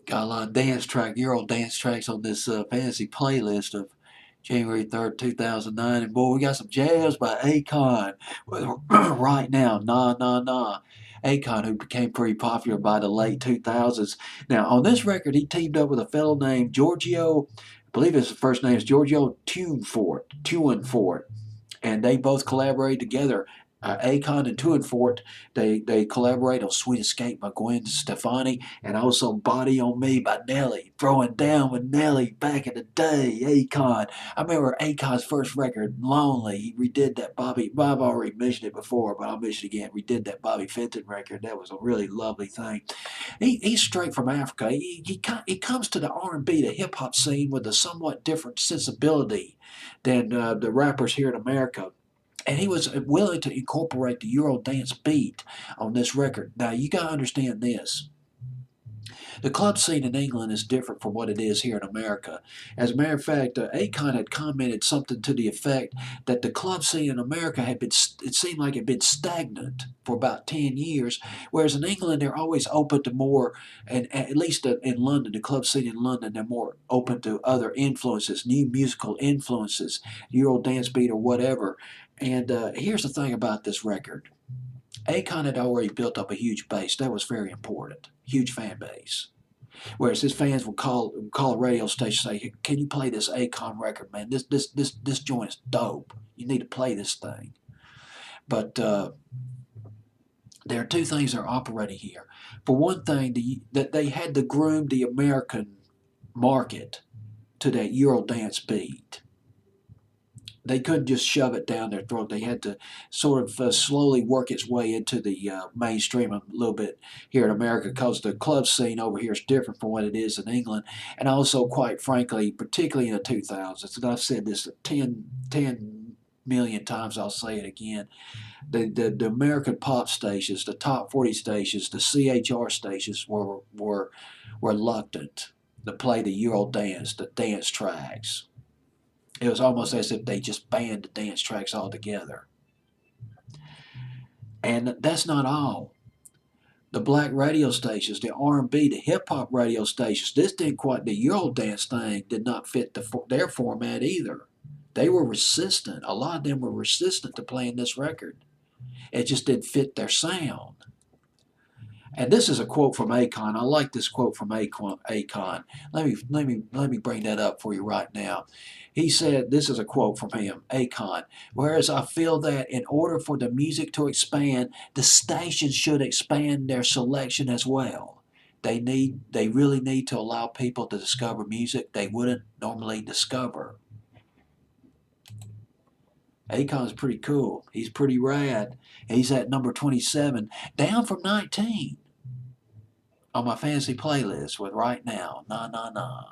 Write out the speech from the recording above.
Got a lot of dance track, Euro dance tracks on this fantasy playlist of January 3rd, 2009. And boy, we got some jazz by Akon. Right now, Nah Nah Nah. Akon, who became pretty popular by the late 2000s. Now, on this record, he teamed up with a fellow named Giorgio, I believe his first name is Giorgio Tuinfort, and they both collaborate together. Akon and Tuinfort, they collaborate on Sweet Escape by Gwen Stefani and also Body on Me by Nelly. Throwing down with Nelly back in the day, Akon. I remember Akon's first record, Lonely. He redid that I've already mentioned it before, but I'll mention it again. Redid that Bobby Fenton record. That was a really lovely thing. He's straight from Africa. He comes to the R&B, the hip hop scene with a somewhat different sensibility than the rappers here in America. And he was willing to incorporate the Euro dance beat on this record. Now, you got to understand this. The club scene in England is different from what it is here in America. As a matter of fact, Akon had commented something to the effect that the club scene in America it seemed like it had been stagnant for about 10 years, whereas in England they're always open to more, and at least in London, the club scene in London, they're more open to other influences, new musical influences, Euro dance beat or whatever. And here's the thing about this record. Akon had already built up a huge base. That was very important. Huge fan base. Whereas his fans would call a radio station and say, "Can you play this Akon record, man? This joint is dope. You need to play this thing." But there are two things that are operating here. For one thing, that they had to groom the American market to that Eurodance beat. They couldn't just shove it down their throat. They had to sort of slowly work its way into the mainstream a little bit here in America, because the club scene over here is different from what it is in England. And also, quite frankly, particularly in the 2000s, and I've said this 10 million times, I'll say it again, the American pop stations, the top 40 stations, the CHR stations were reluctant to play the Euro dance, the dance tracks. It was almost as if they just banned the dance tracks altogether. And that's not all. The black radio stations, the R&B, the hip hop radio stations, this didn't quite, the Euro dance thing did not fit their format either. They were resistant. A lot of them were resistant to playing this record. It just didn't fit their sound. And this is a quote from Akon. I like this quote from Akon. Let me bring that up for you right now. He said, this is a quote from him, Akon. "Whereas I feel that in order for the music to expand, the stations should expand their selection as well. They really need to allow people to discover music they wouldn't normally discover." Akon's pretty cool. He's pretty rad. He's at number 27, down from 19 on my fantasy playlist with Right Now, Nah Nah Nah.